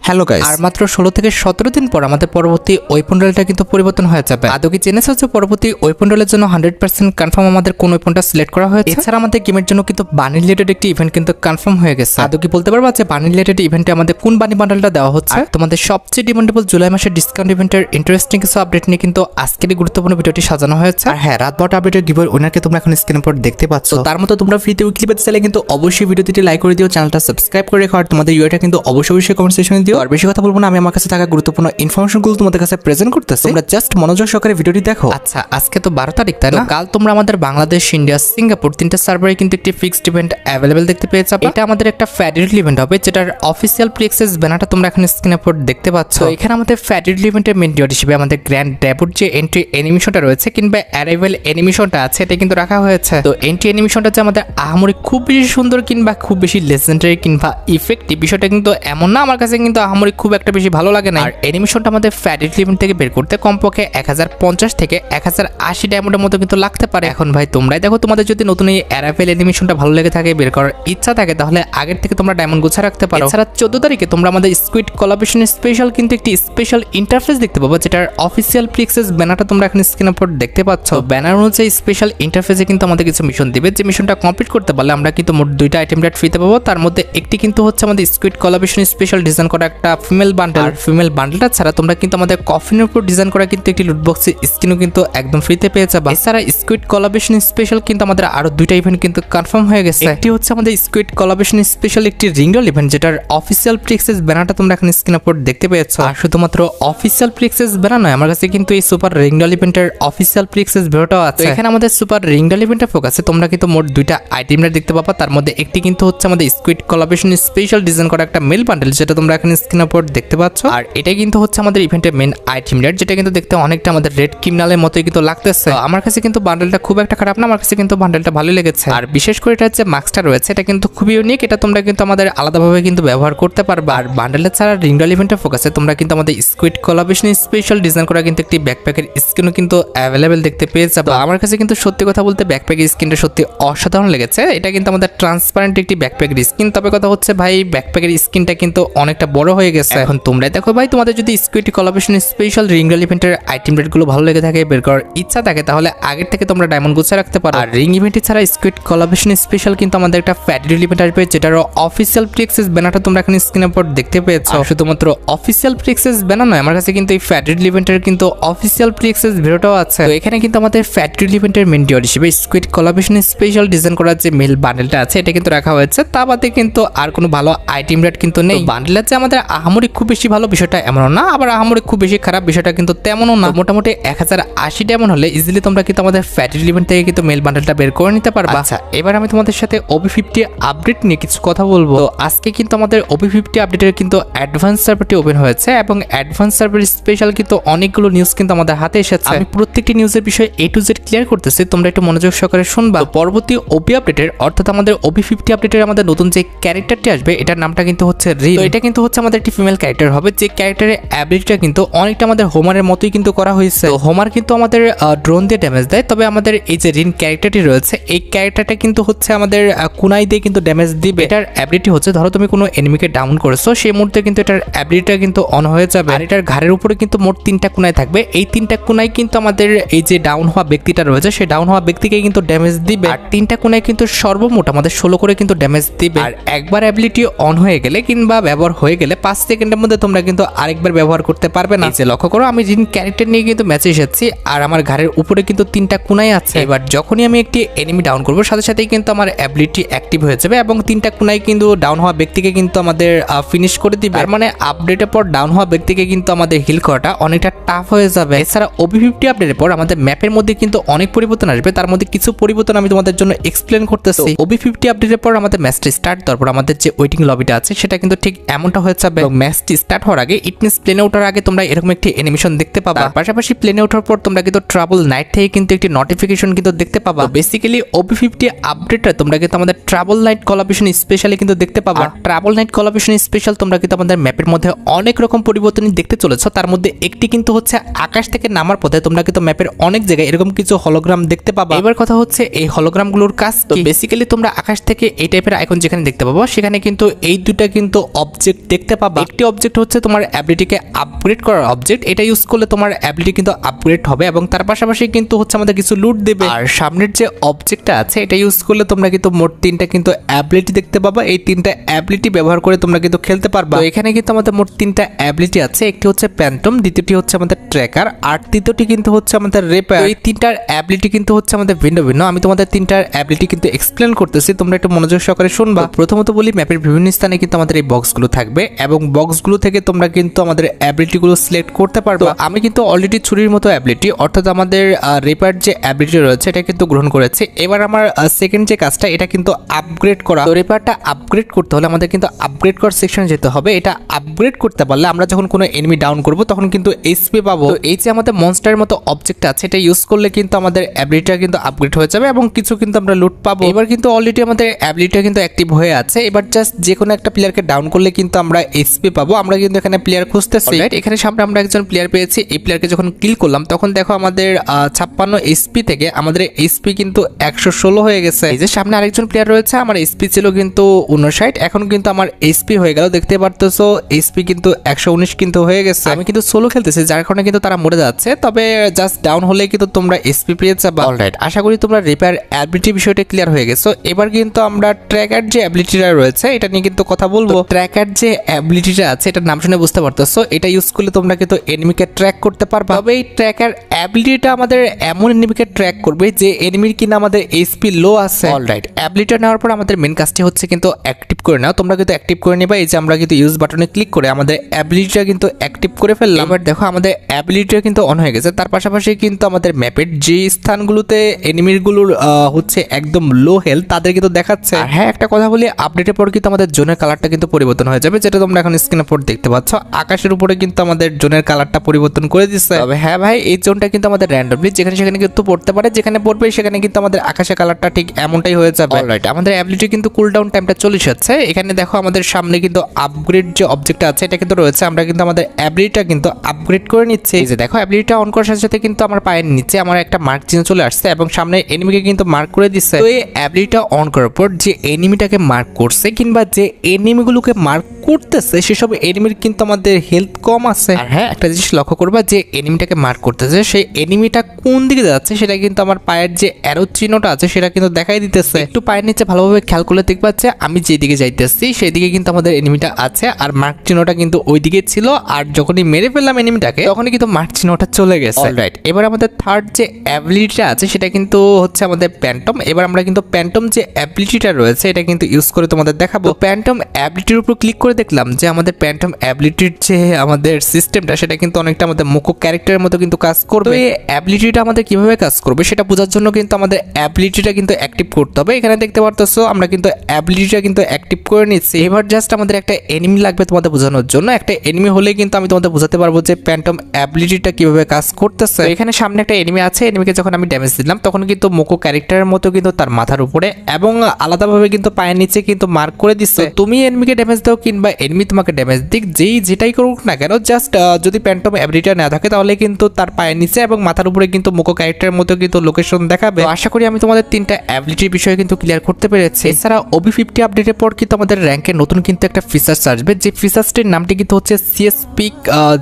Hello guys, আর মাত্র 16 থেকে 17 দিন পর আমাদের পরবর্তী ওয়েপন রোলটা কিন্তু পরিবর্তন হয়ে যাবে। আদৌ কি জেনেছো যে পরবর্তী ওয়েপন রোলের জন্য 100% কনফার্ম আমাদের কোন ওয়েপনটা সিলেক্ট করা হয়েছে? এছাড়া আমাদের গেমের জন্য কিন্তু বানি রিলেটেড একটি ইভেন্ট কিন্তু কনফার্ম হয়ে গেছে। আদৌ কি বলতে পারবা যে বানি রিলেটেড ইভেন্টে আমাদের কোন বানি বান্ডেলটা দেওয়া হচ্ছে? তোমাদের সবচেয়ে ডিমান্ডেবল জুলাই মাসের ডিসকাউন্ট ইভেন্টের ইন্টারেস্টিং কিছু আপডেট নিয়ে কিন্তু আজকের এই গুরুত্বপূর্ণ ভিডিওটি সাজানো হয়েছে। আর হ্যাঁ, রাত 12টা আপডেটের গিভওয়ে উইনারকে তোমরা এখন স্ক্রিনের উপর দেখতে পাচ্ছ। তার মতো তোমরা ফ্রিতে উইকলি পেতে চাইলে কিন্তু অবশ্যই ভিডিওটি লাইক করে দিও, চ্যানেলটা সাবস্ক্রাইব করে রেখো, আর তোমাদের ইউআইটা কিন্তু অবশ্যই কমেন্ট সেকশনে দিও। আর বেশি কথা বলবো না, আমি আমার কাছে থাকা গুরুত্বপূর্ণ ইনফরমেশনগুলো তোমাদের কাছে প্রেজেন্ট করতেছি, তোমরা জাস্ট মনোযোগ সহকারে ভিডিওটি দেখো। আচ্ছা, আজকে তো 12 তারিখ, তাই না? কাল তোমরা আমাদের বাংলাদেশ, ইন্ডিয়া, সিঙ্গাপুর তিনটা সার্ভারে কিন্তু একটি ফিক্সড ইভেন্ট অ্যাভেলেবেল দেখতে পেয়ে যাবে। এটা আমাদের একটা ফ্যাডিডল ইভেন্ট হবে, যেটার অফিসিয়াল প্রি-অ্যাক্সেস ব্যানারটা তোমরা এখন স্ক্রিনের উপর দেখতে পাচ্ছ। এখানে আমাদের ফ্যাডিডল ইভেন্টের মেইন ডিওর হিসেবে আমাদের গ্র্যান্ড ডেবুট যে এন্ট্রি অ্যানিমেশনটা রয়েছে কিংবা অ্যারাইভাল অ্যানিমেশনটা আছে, এটা কিন্তু রাখা হয়েছে। তো এন্ট্রি অ্যানিমেশনটা যে আমাদের আহামরি খুব বেশি সুন্দর কিংবা খুব বেশি লেজেন্ডারি কিংবা ইফেক্টিভ, বিষয়টা কিন্তু এমন না। আমার কাছে কিন্তু আহামরি খুব একটা বেশি ভালো লাগে না। আর অ্যানিমেশনটা আমাদের ফ্যাডিডল ইভেন্ট থেকে বের করতে কমপক্ষে 1050 থেকে 1080 ডায়মন্ডের মতো কিন্তু লাগতে পারে। এখন ভাই তোমরাই দেখো, তোমাদের যদি নতুন এই অ্যারাইভাল অ্যানিমেশনটা ভালো লেগে থাকে, বের করার ইচ্ছা থাকে, তাহলে আগের থেকে তোমরা ডায়মন্ড গুছা রাখতে পারো। এছাড়া 14 তারিখে তোমরা আমাদের স্কুইড কোলাবরেশন স্পেশাল কিন্তু একটি স্পেশাল ইন্টারফেস দেখতে পাবো, যেটার অফিসিয়াল প্রি-অ্যাক্সেস ব্যানারটা তোমরা এখন স্ক্রিনের উপর দেখতে পাচ্ছ। ব্যানার অনুযায়ী স্পেশাল ইন্টারফেসে কিন্তু আমাদের কিছু মিশন দিবে, যে মিশনটা কমপ্লিট করতে পারলে আমরা কিন্তু মোট 2টা আইটেম রেট ফ্রিতে পাবো। তার মধ্যে একটি কিন্তু হচ্ছে আমাদের স্কুইড কোলাবরেশন স্পেশাল ডিজাইন করা একটা ফিমেল বান্ডেল। আর ফিমেল বান্ডেলটা ছাড়া তোমরা কিন্তু আমাদের কফিনের উপর ডিজাইন করা কিন্তু একটি লুটবক্সের স্কিনও কিন্তু একদম ফ্রিতে পেয়ে যাবে। এছাড়া স্কুইড কোলাবরেশন স্পেশাল কিন্তু আমাদের আরো 2টা ইভেন্ট কিন্তু কনফার্ম হয়ে গেছে। একটি হচ্ছে আমাদের স্কুইড কোলাবরেশন স্পেশাল একটি রিংডল ইভেন্ট, যেটার অফিসিয়াল প্রি-অ্যাক্সেস ব্যানারটা তোমরা এখন স্ক্রিনের উপর দেখতে পেয়েছ। আর শুধুমাত্র অফিসিয়াল প্রি-অ্যাক্সেস ব্যানার নয়, আমার কাছে কিন্তু এই সুপার রিংডল ইভেন্টের অফিসিয়াল প্রি-অ্যাক্সেস ভিডিওটাও আছে। এখানে আমাদের সুপার রিংডল ইভেন্টের ফোকাসে তোমরা কিন্তু মোট 2টা আইটেম রেট দেখতে পাবা। তার মধ্যে একটি কিন্তু হচ্ছে আমাদের স্কুইড কোলাবরেশন স্পেশাল ডিজাইন করা একটা মেল বান্ডেল, যেটা তোমরা এখন স্ক্রিনের উপর দেখতে পাচ্ছ। আর এটা কিন্তু হচ্ছে আমাদের ইভেন্টের মেন আইটেম রেট, যেটা কিন্তু দেখতে অনেকটা আমাদের রেড ক্রিমিনালের মতোই কিন্তু লাগতেছে। আমার কাছে কিন্তু বান্ডেলটা খুব একটা খারাপ না, আমার কাছে কিন্তু বান্ডেলটা ভালো লেগেছে। আর বিশেষ করে এটা হচ্ছে মাস্কটা রয়েছে, এটা কিন্তু খুবই ইউনিক, এটা তোমরা কিন্তু আমাদের আলাদাভাবে কিন্তু ব্যবহার করতে পারবে। আর বান্ডেলের ছাড়া রিংডল ইভেন্টের ফোকাসে তোমরা কিন্তু আমাদের স্কুইড কোলাবরেশন স্পেশাল ডিজাইন করা কিন্তু একটি ব্যাকপ্যাকের স্কিনও কিন্তু অ্যাভেলেবেল দেখতে পেয়ে যাবে। আমার কাছে কিন্তু সত্যি কথা বলতে ব্যাকপ্যাকের স্কিনটা সত্যি অসাধারণ লেগেছে। এটা কিন্তু আমাদের ট্রান্সপারেন্ট একটি ব্যাকপ্যাকের স্কিন, তবে কথা হচ্ছে ভাই ব্যাকপ্যাকের স্কিনটা কিন্তু অনেকটা বড় হয়ে গেছে। এখন তোমরাই দেখো ভাই, তোমাদের যদি স্কুইড কোলাবরেশন স্পেশাল রিংডল ইভেন্টের আইটেম রেটগুলো ভালো লেগে থাকে, বের করার ইচ্ছা থাকে, তাহলে আগের থেকে তোমরা ডায়মন্ড গুছা রাখতে পারো। আর রিং ইভেন্ট ছাড়া স্কুইড কোলাবরেশন স্পেশাল কিন্তু আমাদের একটা ফ্যাডিডল ইভেন্ট আসবে, যেটার অফিসিয়াল প্রি-অ্যাক্সেস ব্যানারটা তোমরা এখন স্ক্রিনের উপর দেখতে পেয়েছো। শুধুমাত্র অফিসিয়াল প্রি-অ্যাক্সেস ব্যানার নয়, আমার কাছে কিন্তু এই ফ্যাডিডল ইভেন্টের কিন্তু অফিসিয়াল প্রি-অ্যাক্সেস ভিডিওটাও আছে। তো এখানে কিন্তু আমাদের ফ্যাডিডল ইভেন্টের মেন ডিওর হিসেবে স্কুইড কোলাবরেশন স্পেশাল ডিজাইন করার যে মেল বান্ডেলটা আছে, এটা কিন্তু রাখা হয়েছে। তা বাদে কিন্তু আর কোনো ভালো আইটেম রেট কিন্তু নেই। বান্ডেলের যে আমাদের আহামরি খুব বেশি ভালো বিষয়টা এমনও না, আবার আহামরি খুব বেশি খারাপ বিষয়টা কিন্তু তেমনও না। মোটামুটি 1080 ডায়মন্ড হলে ইজিলি তোমরা কিন্তু আমাদের ফ্যাডিডল ইভেন্ট থেকে কিন্তু মেল বান্ডেলটা বের করে নিতে পারবা। আচ্ছা, এবার আমি তোমাদের সাথে OB50 আপডেট নিয়ে কিছু কথা বলবো। তো আজকে কিন্তু আমাদের OB50 আপডেটের কিন্তু অ্যাডভান্স সার্ভারটি ওপেন হয়েছে, এবং অ্যাডভান্স সার্ভার স্পেশাল কিন্তু অনেকগুলো নিউজ কিন্তু আমাদের হাতে এসেছে। আমি প্রত্যেকটি নিউজের বিষয়ে A to Z ক্লিয়ার করতেছি, তোমরা একটু মনোযোগ সহকারে শুনবা। পরবর্তী OB আপডেটের অর্থাৎ আমাদের OB50 আপডেটের আমাদের নতুন যে ক্যারেক্টারটি আসবে, এটার নামটা কিন্তু হচ্ছে রিন। তো এটা কিন্তু হচ্ছে আমাদের একটি ফিমেল ক্যারেক্টার হবে, যে ক্যারেক্টারের অ্যাবিলিটিটা কিন্তু অনেকটা আমাদের হোমারের মতোই কিন্তু করা হয়েছে। তো হোমার কিন্তু আমাদের ড্রোন দিয়ে ড্যামেজ দেয়, তবে আমাদের এই যে রিন ক্যারেক্টারটি রয়েছে, এই ক্যারেক্টারটা কিন্তু হচ্ছে আমাদের কুনাই দিয়ে কিন্তু ড্যামেজ দিবে। এটার অ্যাবিলিটি হচ্ছে, ধরো তুমি কোনো এনিমিকে ডাউন করেছো, সেই মুহূর্তে কিন্তু এটার অ্যাবিলিটিটা কিন্তু অন হয়ে যাবে। আর এটার ঘাড়ের উপরে কিন্তু মোট 3টা কুনাই থাকবে। এই 3টা কুনাই কিন্তু আমাদের এই যে ডাউন হওয়া ব্যক্তিটা রয়েছে, সেই ডাউন হওয়া ব্যক্তিকে কিন্তু ড্যামেজ দিবে। আর 3টা কুনাই কিন্তু সর্বমোট আমাদের 16 করে কিন্তু ড্যামেজ দিবে। আর একবার অ্যাবিলিটি অন হয়ে গেলে কিংবা ব্যবহার হয়ে গেলে 5 সেকেন্ডের মধ্যে তোমরা কিন্তু আরেকবার ব্যবহার করতে পারবে না। যে লক্ষ্য করো, আমি রিন ক্যারেক্টার নিয়ে কিন্তু ম্যাচে এসেছি, আর আমার ঘাড়ের উপরে কিন্তু 3টা কুনাই আছে। এবার যখনই আমি একটি এনিমি ডাউন করবো, সাথে সাথেই কিন্তু আমার অ্যাবিলিটি অ্যাক্টিভ হয়ে যাবে, এবং 3টা কুনাই কিন্তু ডাউন হওয়া ব্যক্তিকে কিন্তু আমাদের ফিনিশ করে দিবে। আর মানে আপডেটের পর ডাউন হওয়া ব্যক্তিকে কিন্তু আমাদের হিল করাটা অনেকটা টাফ হয়ে যাবে। এছাড়া OB50 আপডেটের পর আমাদের ম্যাপের মধ্যে কিন্তু অনেক পরিবর্তন আসবে, তার মধ্যে কিছু পরিবর্তন আমি তোমাদের জন্য এক্সপ্লেন করতেছি। OB50 আপডেটের পর আমাদের ম্যাচটি স্টার্ট, তারপর আমাদের যে ওয়েটিং লবিটা আছে সেটা কিন্তু ঠিক এমনটা হয়ে যাবে। এবং ম্যাচটি স্টার্ট হওয়ার আগে, ইট মিনস প্লেনে ওঠার আগে তোমরা এরকম একটি অ্যানিমেশন দেখতে পাবা। পাশাপাশি প্লেনে ওঠার পর তোমরা কিন্তু ট্রাভেল নাইট থেকে কিন্তু একটি নোটিফিকেশন কিন্তু দেখতে পাবা। বেসিক্যালি OB50 আপডেটটা তোমরা কিন্তু আমাদের ট্রাভেল নাইট কোলাবরেশন স্পেশালি কিন্তু দেখতে পাবা। ট্রাভেল নাইট কোলাবরেশন স্পেশাল তোমরা কিন্তু আমাদের ম্যাপের মধ্যে অনেক রকম পরিবর্তন দেখতে চলেছো। তার মধ্যে একটি কিন্তু হচ্ছে আকাশ থেকে নামার পথে তোমরা কিন্তু ম্যাপের অনেক জায়গায় এরকম কিছু হলোগ্রাম দেখতে পাবা। এবার কথা হচ্ছে এই হলোগ্রামগুলোর কাজ তো বেসিক্যালি তোমরা আকাশ থেকে এই টাইপের আইকন যেখানে দেখতে পাবো, সেখানে কিন্তু এই দুটা কিন্তু অবজেক্ট দেখতে পাবা। একটি অবজেক্ট হচ্ছে তোমার অ্যাবিলিটিকে আপগ্রেড করার অবজেক্ট, এটা ইউজ করলে তোমার অ্যাবিলিটি কিন্তু আপগ্রেড হবে এবং তার পাশাপাশি কিন্তু হচ্ছে আমাদের কিছু লুট দেবে। আর সামনের যে অবজেক্টটা আছে এটা ইউজ করলে তোমরা কিন্তু মোট 3টা কিন্তু অ্যাবিলিটি দেখতে পাবা। এই 3টা অ্যাবিলিটি ব্যবহার করে তোমরা কিন্তু খেলতে পারবা। তো এখানে কিন্তু আমাদের মোট 3টা অ্যাবিলিটি আছে, একটি হচ্ছে প্যান্টম, দ্বিতীয়টি হচ্ছে আমাদের ট্র্যাকার, আর তৃতীয়টি কিন্তু হচ্ছে আমাদের রেপার। এই 3টার অ্যাবিলিটি কিন্তু হচ্ছে আমাদের ভিন্ন ভিন্ন। আমি তোমাদের 3টার অ্যাবিলিটি কিন্তু এক্সপ্লেন করতেছি, তোমরা একটু মনোযোগ সহকারে শুনবা। প্রথমত বলি, ম্যাপের বিভিন্ন স্থানে কিন্তু আমাদের এই বক্সগুলো থাকবে এবং বক্সগুলো থেকে তোমরা কিন্তু আমাদের অ্যাবিলিটিগুলো সিলেক্ট করতে পারবে। আমি কিন্তু অলরেডি ছুরির মতো অ্যাবিলিটি অর্থাৎ আমাদের রেপার যে অ্যাবিলিটি রয়েছে এটা কিন্তু গ্রহণ করেছে। এবার আমার সেকেন্ড যে কাজটা এটা কিন্তু আপগ্রেড করা। তো রেপারটা আপগ্রেড করতে হলে আমাদের কিন্তু আপগ্রেড করার সেকশনে যেতে হবে। এটা আপগ্রেড করতে পারলে আমরা যখন কোনো এনিমি ডাউন করব তখন কিন্তু এইচপি পাবো। তো এই যে আমাদের মনস্টারের মতো অবজেক্ট আছে এটা ইউজ করলে কিন্তু আমাদের অ্যাবিলিটিটা কিন্তু আপগ্রেড হয়ে যাবে এবং কিছু কিন্তু আমরা লুট পাবো। এবার কিন্তু অলরেডি আমাদের অ্যাবিলিটিটা কিন্তু অ্যাক্টিভ হয়ে আছে। এবার জাস্ট যে কোনো একটা প্লেয়ারকে ডাউন করলে কিন্তু আমরা এইচপি পাবো। আমরা কিন্তু এখানে প্লেয়ার খুঁজতেছি, রাইট? এখানে সামনে আমরা একজন প্লেয়ার পেয়েছি। এই প্লেয়ারকে যখন কিল করলাম তখন দেখো আমাদের 56 এইচপি থেকে আমাদের এইচপি কিন্তু 116 হয়ে গেছে। এই যে সামনে আরেকজন প্লেয়ার রয়েছে, আমার এইচপি ছিল কিন্তু 59, এখন কিন্তু আমার এইচপি হয়ে গেল। দেখতে পারতেছো এইচপি কিন্তু 119 কিন্তু হয়ে গেছে। আমি কিন্তু সোলো খেলতেছি যার কারণে কিন্তু তারা মরে যাচ্ছে, তবে জাস্ট ডাউন হলে কিন্তু তোমরা এইচপি পেয়ে যাবে। অলরাইট, আশা করি তোমরা রিপেয়ার অ্যাবিলিটি বিষয়টা ক্লিয়ার হয়ে গেছো। এবার কিন্তু আমরা ট্র্যাকার যে অ্যাবিলিটিটা রয়েছে এটা নিয়ে কিন্তু কথা বলবো। ট্র্যাকার যে অ্যাবিলিটিটা আছে এটার নাম শুনে বুঝতে পারতেছো, এটা ইউজ করলে তোমরা কিন্তু এনিমিকে ট্র্যাক করতে পারবে। তবে এই ট্র্যাকার অ্যাবিলিটিটা আমাদের এমন এনিমিকে ট্র্যাক করবে যে এনিমির কিনা আমাদের এইচপি লো আছে। অলরাইট, অ্যাবিলিটিটা নেওয়ার পর আমাদের মেন কাজটি হচ্ছে কিন্তু অ্যাক্টিভ করে নাও। তোমরা কিন্তু অ্যাক্টিভ করে নেবা। এই যে আমরা কিন্তু ইউজ বাটনে ক্লিক করে আমাদের অ্যাবিলিটিটা কিন্তু অ্যাক্টিভ করে ফেললাম। এবার দেখো আমাদের অ্যাবিলিটিটা কিন্তু অন হয়ে গেছে। তার পাশাপাশি কিন্তু আমাদের ম্যাপের যে স্থানগুলোতে এনিমিগুলোর হচ্ছে একদম লো হেলথ তাদের কিন্তু দেখাচ্ছে। হ্যাঁ, একটা কথা বলি, আপডেটের পর কিন্তু আমাদের জোনের কালারটা কিন্তু পরিবর্তন হয়ে যাবে, যেটা তোমরা এখন স্ক্রিনের উপর দেখতে পাচ্ছ। আকাশের উপরে কিন্তু আমাদের জোনের কালারটা পরিবর্তন করে দিচ্ছে। তবে হ্যাঁ ভাই, এই জোনটা কিন্তু আমাদের র্যান্ডমলি যেখানে সেখানে কিন্তু পড়তে পারে, যেখানে পড়বে সেখানে কিন্তু আমাদের আকাশের কালারটা ঠিক এমনটাই হয়ে যাবে। অলরাইট, আমাদের অ্যাবিলিটি কিন্তু কুলডাউন টাইমটা চলে এসেছে। এখানে দেখো আমাদের সামনে কিন্তু আপগ্রেড যে অবজেক্ট আছে এটা কিন্তু রয়েছে। আমরা কিন্তু আমাদের অ্যাবিলিটিটা কিন্তু আপগ্রেড করে নিচ্ছি। এই যে দেখো অ্যাবিলিটিটা অন করার সাথে সাথে কিন্তু আমার পায়ের নিচে আমার একটা মার্ক চিহ্ন চলে আসছে এবং সামনে এনিমিকে কিন্তু মার্ক করে দিচ্ছে। তো এই অ্যাবিলিটিটা অন করার পর যে এনিমিটাকে মার্ক করছে কিংবা যে এনিমিগুলোকে মার্ক করতেছে সেসব এনিমির কিন্তু আমাদের হেলথ কম আছে। আর হ্যাঁ, একটা জিনিস লক্ষ্য করবা, যে এনিমিটাকে মার্ক করতেছে সেই এনিমিটা কোন দিকে যাচ্ছে সেটা কিন্তু আমার পায়ের যে অ্যারো চিহ্নটা আছে সেটা কিন্তু দেখাই দিতেছে। একটু পায়ের নিচে ভালোভাবে খেয়াল করলে দেখবা যে আমি যেদিকে যাইতেছি সেই দিকে কিন্তু আমাদের এনিমিটা আছে আর মার্ক চিহ্নটা কিন্তু ওই দিকে ছিল। আর যখনই মেরে ফেললাম এনিমিটাকে তখনই কিন্তু মার্ক চিহ্নটা চলে গেছে। অলরাইট, এবার আমাদের থার্ড যে অ্যাবিলিটিটা আছে সেটা কিন্তু হচ্ছে আমাদের প্যান্টম। এবার আমরা কিন্তু প্যান্টম যে অ্যাবিলিটিটা রয়েছে এটা কিন্তু ইউজ করে তোমাদের দেখাবো। প্যান্টম অ্যাবিলিটির উপর ক্লিক করে দেখলাম যে আমাদের প্যান্টম অ্যাবিলিটির যে আমাদের সিস্টেমটা সেটা কিন্তু অনেকটা আমাদের মুখো ক্যারেক্টারের মতো কিন্তু কাজ করবে। এই অ্যাবিলিটিটা আমাদের কিভাবে কাজ করবে সেটা বোঝার জন্য কিন্তু আমাদের অ্যাবিলিটিটা কিন্তু অ্যাক্টিভ করতে হবে। এখানে দেখতে পারতেছো আমরা কিন্তু অ্যাবিলিটিটা কিন্তু অ্যাক্টিভ করে নিচ্ছি। এবার জাস্ট আমাদের একটা এনিমি লাগবে তোমাদের বোঝানোর জন্য। একটা এনিমি হলে কিন্তু আমি তোমাদের বোঝাতে পারবো যে প্যান্টম অ্যাবিলিটিটা কিভাবে কাজ করতেছে। এখানে সামনে একটা এনিমি আছে, এনিমিকে যখন আমি ড্যামেজ দিলাম তখন কিন্তু মুখো ক্যারেক্টারের মতো কিন্তু তার মাথার উপরে এবং আলাদাভাবে কিন্তু পায়ের নিচে কিন্তু মার্ক করে দিচ্ছে। তুমি এনিমিকে ড্যামেজ দাও কিংবা এনিমি তোমাকে ড্যামেজ দিক, যেটাই করুক না কেন, জাস্ট যদি প্যান্টম অ্যাবিলিটিটা না থাকে তাহলে কিন্তু তার পায়ের নিচে এবং মাথার উপরে কিন্তু মুখো ক্যারেক্টারের মতো কিন্তু লোকেশন দেখাবে। আশা করি আমি তোমাদের 3টা অ্যাবিলিটির বিষয়ে কিন্তু ক্লিয়ার করতে পেরেছি। এছাড়া OB50 আপডেটের পর কিন্তু আমাদের র্যাঙ্কে নতুন কিন্তু একটা ফিচার্স আসবে, যে ফিচার্সটির নামটি কিন্তু হচ্ছে CS পিক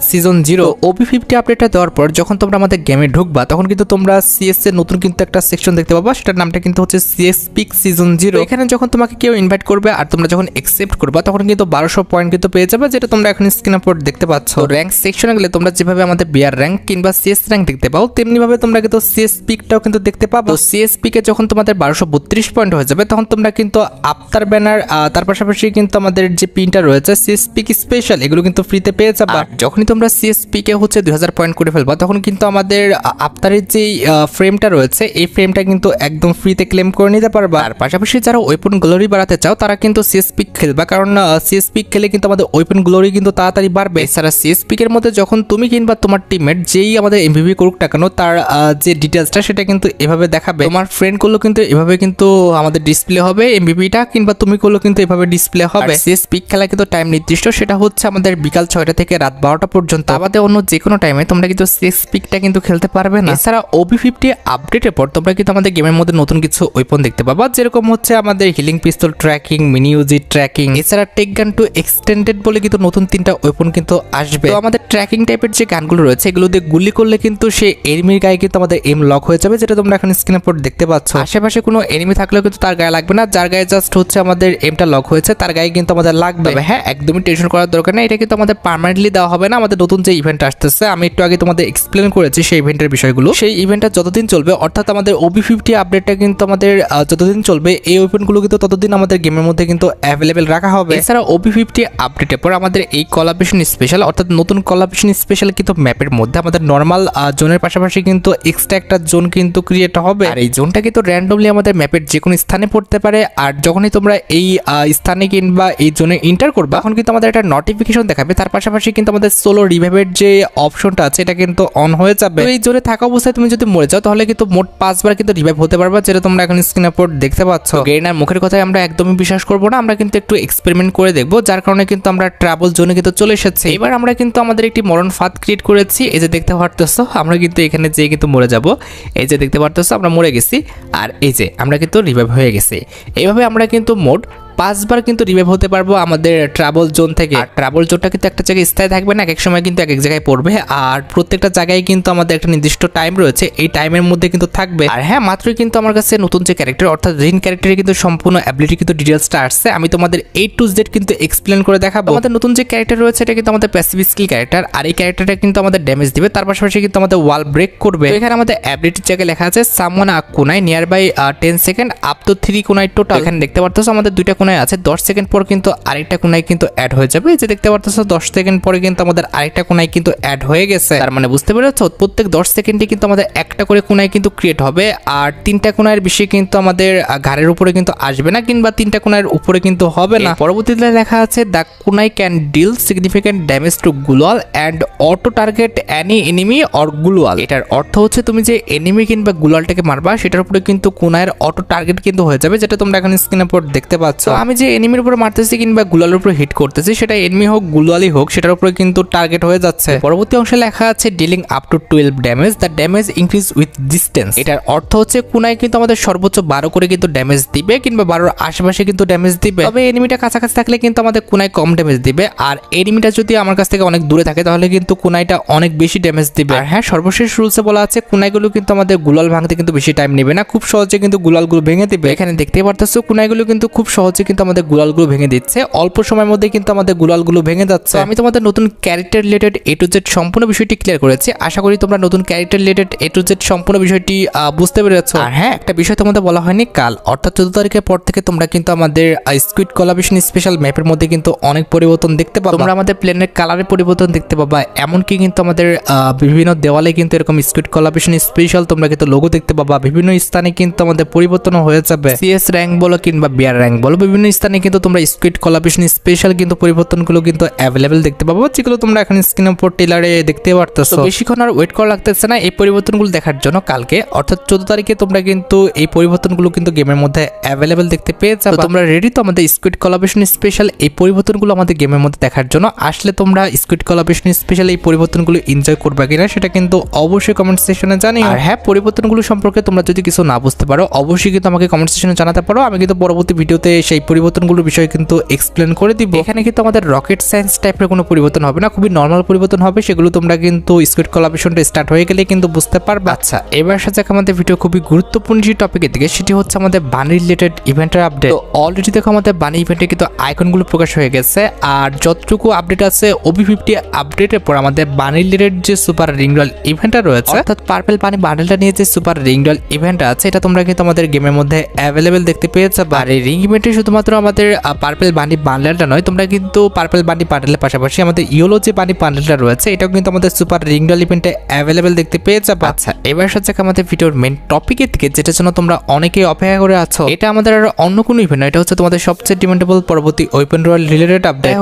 সিজন 0। OB50 আপডেটটা দেওয়ার পর যখন তোমরা আমাদের গেমে ঢুকবা তখন কিন্তু তোমরা CS এর নতুন কিন্তু একটা সেকশন দেখতে পাবা, সেটার নামটা কিন্তু হচ্ছে CS পিক সিজন 0। এখানে যখন তোমাকে কেউ ইনভাইট করবে আর তোমরা যখন অ্যাকসেপ্ট করবা তখন কিন্তু 1200 পয়েন্ট কিন্তু পেয়ে যাবে, যেটা তোমরা এখন স্ক্রিনের উপর দেখতে পাচ্ছ। র্যাঙ্ক সেকশনে গেলে তোমরা যেভাবে আমাদের বিয়ার র্যাঙ্ক কিংবা CS র্যাঙ্ক দেখতে পাও তেমনি ভাবে তোমরা কিন্তু CS পিকটাও কিন্তু দেখতে পাবো। CS পিকে যখন তোমাদের 1232 পয়েন্ট হয়ে যাবে তখন তোমরা কিন্তু আফতার ব্যানার তার পাশাপাশি কিন্তু আমাদের যে পিনটা রয়েছে CS পিক স্পেশাল এগুলো কিন্তু ফ্রিতে পেয়ে যাবে। যখনই তোমরা CS পিকে হচ্ছে 2000 পয়েন্ট করে ফেলবা তখন কিন্তু আমাদের আফতারের যে ফ্রেমটা রয়েছে এই ফ্রেমটা কিন্তু একদম ফ্রিতে ক্লেম করে নিতে পারবা। আর পাশাপাশি যারা ওয়েপন গ্লোরি বাড়াতে চাও তারা কিন্তু CS পিক খেলবা, কারণ CS পিক খেলে কিন্তু আমাদের ওয়েপন গ্লোরি কিন্তু তাড়াতাড়ি বাড়বে। এছাড়া CS পিক এর মধ্যে যখন তুমি কিংবা তোমার টিমমেট যেই আমাদের MVP করুক না কেন তার যে ডিটেলসটা সেটা কিন্তু এভাবে দেখাবে। তোমার ফ্রেন্ড করলো কিন্তু এভাবে কিন্তু আমাদের ডিসপ্লে হবে MVPটা, কিংবা তুমি করলো কিন্তু এভাবে ডিসপ্লে হবে। CS পিক খেলা কিন্তু টাইম নির্দিষ্ট, সেটা হচ্ছে আমাদের বিকাল 6টা থেকে রাত 12টা পর্যন্ত। আমাদের অন্য যে কোনো টাইমে তোমরা কিন্তু CS পিকটা কিন্তু খেলতে পারবে না। এছাড়া OB50 আপডেটের পর তোমরা কিন্তু আমাদের গেমের মধ্যে নতুন কিছু ওয়েপন দেখতে পাবা, যেরকম হচ্ছে আমাদের হিলিং পিস্তল ট্র্যাকিং, মিনি ইউজি ট্র্যাকিং, এছাড়া টেক গান টু XP এক্সটেন্ডেড বলে কিন্তু নতুন 3টা ওয়েপন কিন্তু আসবে। তো আমাদের ট্র্যাকিং টাইপের যে গানগুলো রয়েছে এগুলো দিয়ে গুলি করলে কিন্তু সেই এনিমির গায়ে কিন্তু আমাদের এম লক হয়ে যাবে, যেটা তোমরা এখন স্ক্রিনের উপর দেখতে পাচ্ছ। আশেপাশে কোনো এনিমি থাকলেও কিন্তু তার গায়ে লাগবে না, যার গায়ে জাস্ট হচ্ছে আমাদের এমটা লক হয়েছে তার গায়ে কিন্তু আমাদের লাগবে। হ্যাঁ, একদমই টেনশন করার দরকার নেই, এটা কিন্তু আমাদের পার্মানেন্টলি দেওয়া হবে না। আমাদের নতুন যে ইভেন্ট আসতেছে, আমি একটু আগে তোমাদের এক্সপ্লেন করেছি সেই ইভেন্টের বিষয়গুলো। সেই ইভেন্টটা যতদিন চলবে, অর্থাৎ আমাদের OB50 আপডেটটা কিন্তু আমাদের যতদিন চলবে এই ওয়েপনগুলো কিন্তু ততদিন আমাদের গেমের মধ্যে কিন্তু অ্যাভেলেবেল রাখা হবে। এছাড়া OB50 আপডেটের পর আমাদের এই কোলাবরেশন স্পেশাল, অর্থাৎ নতুন কোলাবরেশন স্পেশাল কিন্তু ম্যাপের মধ্যে আমাদের নর্মাল জোনের পাশাপাশি কিন্তু এক্সট্রা একটা জোন কিন্তু ক্রিয়েট হবে। আর এই জোনটা কিন্তু র্যান্ডমলি আমাদের ম্যাপের যে কোনো স্থানে পড়তে পারে। আর যখনই তোমরা এই স্থানে কিংবা এই জোনে এন্টার করবে তখন কিন্তু আমাদের একটা নোটিফিকেশন দেখাবে, তার পাশাপাশি কিন্তু আমাদের সোলো রিভাইভের যে অপশনটা আছে এটা কিন্তু অন হয়ে যাবে। তো এই জোনে থাকা অবস্থায় তুমি যদি মরে যাও তাহলে কিন্তু মোট 5 বার কিন্তু রিভাইভ হতে পারবে, যেটা তোমরা এখন স্ক্রিনের উপর দেখতে পাচ্ছ। গেইনার মুখের কথায় আমরা একদমই বিশ্বাস করবো না, আমরা কিন্তু একটু এক্সপেরিমেন্ট করে দেখবো, যার কারণে কিন্তু আমরা ট্রাভেল জোনে কিন্তু চলে এসেছি। এবার আমরা কিন্তু আমাদের একটি মরণ ফাঁদ ক্রিয়েট করেছি। এই যে দেখতে পারতেছো আমরা কিন্তু এখানে যেয়ে কিন্তু মরে যাব। এই যে দেখতে পারতেছো আমরা মরে গেছি, আর এই যে আমরা কিন্তু রিভাইভ হয়ে গেছি। এইভাবে আমরা কিন্তু মোট 5 বার কিন্তু রিভাইভ হতে পারবো আমাদের ট্রাভেল জোন থেকে। আর ট্রাভেল জোনটা কিন্তু একটা জায়গায় স্থায়ী থাকবে না, এক সময় কিন্তু এক জায়গায় পড়বে। আর প্রত্যেকটা জায়গায় কিন্তু আমাদের একটা নির্দিষ্ট টাইম রয়েছে, এই টাইমের মধ্যে কিন্তু থাকবে। আর হ্যাঁ, মাত্রই কিন্তু আমার কাছে নতুন যে ক্যারেক্টার অর্থাৎ রিন ক্যারেক্টারের কিন্তু সম্পূর্ণ অ্যাবিলিটি কিন্তু ডিটেলসটা আসছে, আমি তোমাদের A to Z কিন্তু এক্সপ্লেন করে দেখাবো। আমাদের নতুন যে ক্যারেক্টার রয়েছে এটা কিন্তু আমাদের প্যাসিভ স্কিল ক্যারেক্টার, আর এই ক্যারেক্টারটা কিন্তু আমাদের ড্যামেজ দিবে, তার পাশাপাশি কিন্তু আমাদের ওয়াল ব্রেক করবে। এখানে আমাদের অ্যাবিলিটির জায়গায় লেখা আছে সামওয়ান আ কোনায় near by 10 second up to 3 কোনায় টোটাল। এখানে দেখতে পারতেছো আমাদের 2টা কোনায় আছে, 10 সেকেন্ড পর কিন্তু আরেকটা কোনায় কিন্তু অ্যাড হয়ে যাবে। এই যে দেখতে পারতেছো 10 সেকেন্ড পরে কিন্তু আমাদের আরেকটা কোনায় কিন্তু অ্যাড হয়ে গেছে। তার মানে বুঝতে পেরেছো, প্রত্যেক 10 সেকেন্ডে কিন্তু আমাদের একটা করে কোনায় কিন্তু ক্রিয়েট হবে। আর 3টা কোনার বেশি কিন্তু আমাদের ঘাড়ের উপরে কিন্তু আসবে না, কিংবা 3টা কোনার উপরে কিন্তু হবে না। পরবর্তীতে লেখা আছে দ্য কোনাই can deal significant damage to গ্লুয়াল and auto target any enemy or গ্লুয়াল। এটার অর্থ হচ্ছে তুমি যে এনিমি কিংবা গ্লুয়ালটাকে মারবা সেটার উপরে কিন্তু কোনায়ের অটো টার্গেট কিন্তু হয়ে যাবে, যেটা তোমরা এখন স্ক্রিনের উপর দেখতে পাচ্ছ। আমি যে এনিমির উপর মারতেছি কিংবা গুলালের উপর হিট করতেছি, সেটা এনিমি হোক গুলালই হোক সেটার উপরে কিন্তু টার্গেট হয়ে যাচ্ছে। পরবর্তী অংশে লেখা আছে dealing up to 12 damage, the damage increase with distance. এটার অর্থ হচ্ছে কোনায় কিন্তু আমাদের সর্বোচ্চ 12 করে কিন্তু ড্যামেজ দিবে, কিংবা 12-র আশেপাশে কিন্তু ড্যামেজ দিবে। তবে এনিমিটা কাছাকাছি থাকলে কিন্তু আমাদের কোনায় কম ড্যামেজ দিবে, আর এনিমিটা যদি আমার কাছ থেকে অনেক দূরে থাকে তাহলে কিন্তু কোনাইটা অনেক বেশি ড্যামেজ দিবে। আর হ্যাঁ, সর্বশেষ রুলসে বলা আছে কোনাইগুলো কিন্তু আমাদের গুলাল ভাঙতে কিন্তু বেশি টাইম নেবে না, খুব সহজে কিন্তু গুলালগুলো ভেঙে দিবে। এখানে দেখতে পারতেছো কোনাইগুলো কিন্তু খুব সহজে কিন্তু আমাদের গুলালগুলো ভেঙে দিচ্ছে, অল্প সময়ের মধ্যে কিন্তু আমাদের গুলালগুলো ভেঙে যাচ্ছে। আমি তোমাদের নতুন character related A to Z সম্পূর্ণ বিষয়টি ক্লিয়ার করেছি, আশা করি তোমরা নতুন character related A to Z সম্পূর্ণ বিষয়টি বুঝতে পেরেছো। আর হ্যাঁ, একটা বিষয় তোমাদের বলা হয়নি, কাল অর্থাৎ 14 তারিখের পর থেকে তোমরা কিন্তু আমাদের স্কুইড কোলাবরেশন স্পেশাল ম্যাপের মধ্যে কিন্তু অনেক পরিবর্তন দেখতে পাবে। তোমরা আমাদের প্লেনের কালারের পরিবর্তন দেখতে পাবা, এমনকি কিন্তু আমাদের বিভিন্ন দেওয়ালে কিন্তু এরকম স্কুইড কোলাবরেশন স্পেশাল তোমরা কিন্তু লোগো দেখতে পাবা। বিভিন্ন স্থানে কিন্তু আমাদের পরিবর্তন হয়ে যাবে, CS র্যাঙ্ক বলো কিংবা বিয়ার র্যাঙ্ক বলো, বিভিন্ন স্থানে কিন্তু তোমরা স্কুইড কোলাবরেশন স্পেশাল কিন্তু পরিবর্তনগুলো কিন্তু অ্যাভেলেবেল দেখতে পাবো, যেগুলো তোমরা এখন স্ক্রিনের উপর টেলারে দেখতে পারতেছো। বেশিক্ষণ আর ওয়েট করা লাগতেছে না এই পরিবর্তনগুলো দেখার জন্য। কালকে অর্থাৎ 14 তারিখে তোমরা কিন্তু এই পরিবর্তনগুলো কিন্তু গেমের মধ্যে অ্যাভেলেবেল দেখতে পেয়ে যাবে। তোমরা রেডি তো আমাদের স্কুইড কোলাবরেশন স্পেশাল এই পরিবর্তনগুলো আমাদের গেমের মধ্যে দেখার জন্য? আসলে তোমরা স্কুইড কোলাবরেশন স্পেশাল এই পরিবর্তনগুলো এনজয় করবে কিনা সেটা কিন্তু অবশ্যই কমেন্ট সেকশনে জানিও। আর হ্যাঁ, পরিবর্তনগুলো সম্পর্কে তোমরা যদি কিছু না বুঝতে পারো অবশ্যই কিন্তু আমাকে কমেন্ট সেকশনে জানাতে পারো, আমি কিন্তু পরবর্তী ভিডিওতে সেই পরিবর্তনগুলোর বিষয়ে কিন্তু এক্সপ্লেন করে দিব। এখানে কিন্তু আমাদের রকেট সায়েন্স টাইপের কোনো পরিবর্তন হবে না, খুবই নর্মাল পরিবর্তন হবে, সেগুলো তোমরা কিন্তু স্কুইড কোলাবরেশনটা স্টার্ট হয়ে গেলে কিন্তু বুঝতে পারবে। আচ্ছা, এবার সাথে আমাদের ভিডিও খুবই গুরুত্বপূর্ণ যে টপিকের দিকে, সেটি হচ্ছে আমাদের বানি রিলেটেড ইভেন্টের আপডেট। তো অলরেডি দেখো আমাদের বানি ইভেন্টে কিন্তু আইকনগুলো প্রকাশ হয়ে গেছে, আর যতটুকু আপডেট আছে OB50 আপডেটের পর আমাদের বানি রিলেটেড যে সুপার রিংডল ইভেন্টটা রয়েছে, অর্থাৎ পার্পল বানি বান্ডেলটা নিয়ে যে সুপার রিংডল ইভেন্ট আছে এটা তোমরা কিন্তু আমাদের গেমের মধ্যে অ্যাভেলেবেল দেখতে পেয়েছো। আর এই রিং ইভেন্টে শুধুমাত্র আমাদের পার্পল বানি বান্ডেলটা নয়, তোমরা কিন্তু পার্পল বানি বান্ডেলের পাশাপাশি আমাদের ইয়েলো যে বানি বান্ডেলটা রয়েছে এটাও কিন্তু আমাদের সুপার রিংডল ইভেন্টে অ্যাভেলেবেল দেখতে পেয়ে যাবে। আচ্ছা, এবার সাথে আমাদের ভিডিওর মেন টপিকের দিকে, যেটার জন্য তোমরা অনেকেই অপেক্ষা করে আছো। এটা আমাদের আর অন্য কোনো ইভেন্ট নয়, এটা হচ্ছে তোমাদের সবচেয়ে ডিমান্ডেবল পরবর্তী weapon royal related update.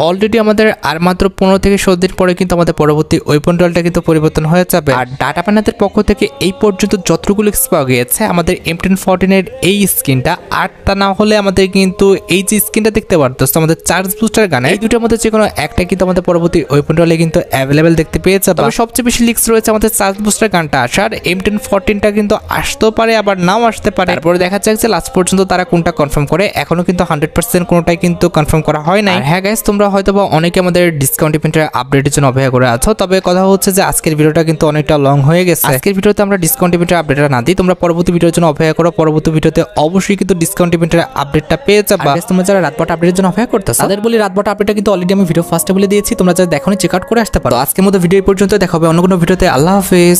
Already আমাদের আর মাত্র 15 থেকে 16 দিন পরে কিন্তু আমাদের পরবর্তী ওয়েপন রয়্যালটা কিন্তু পরিবর্তন হয়ে যাবে। আর ডাটা প্যানাদের পক্ষ থেকে এই পর্যন্ত যতটুকু লিক্স পাওয়া গিয়েছে, আমাদের M1014 এর এই স্কিনটা 8টা না হলে আমাদের কিন্তু এই যে স্ক্রিনটা দেখতে পারতেছো আমাদের চার্জ বুস্টার গান, এই দুটোর মধ্যে যে কোনো একটা কিন্তু আমাদের পরবর্তী ওয়েপন রোলে কিন্তু অ্যাভেলেবেল দেখতে পেয়ে যাবে। তবে সবচেয়ে বেশি লিক্স রয়েছে আমাদের চার্জ বুস্টার গানটা আসার, M1014টা কিন্তু আসতেও পারে আবার নাও আসতে পারে। তারপরে দেখা যাক যে লাস্ট পর্যন্ত তারা কোনটা কনফার্ম করে, এখনো কিন্তু 100% কোনোটাই কিন্তু কনফার্ম করা হয় নাই। হ্যাঁ গাইস, তোমরা হয়তোবা অনেকে আমাদের ডিসকাউন্ট ইভেন্টের আপডেটের জন্য অপেক্ষা করে আছো, তবে কথা হচ্ছে যে আজকের ভিডিওটা কিন্তু অনেকটা লং হয়ে গেছে। আজকের ভিডিওতে আমরা ডিসকাউন্ট ইভেন্টের আপডেটটা না দিই, তোমরা পরবর্তী ভিডিওর জন্য অপেক্ষা করো। পরবর্তী ভিডিওতে অবশ্যই কিন্তু ডিসকাউন্ট ইভেন্টের আপডেটটা পেয়ে যাবে। তোমরা যারা রাতবাট আপডেটের জন্য অপেক্ষা করতেছো তাদের বলি রাতবাট আপডেটটা কিন্তু অলরেডি আমি ভিডিও ফার্স্টে বলে দিয়েছি, তোমরা যারা দেখোনি চেক আউট করে আসতে পারো। আজকের মতো ভিডিও এই পর্যন্ত, দেখা হবে অন্য কোনো ভিডিওতে। আল্লাহ হাফেজ।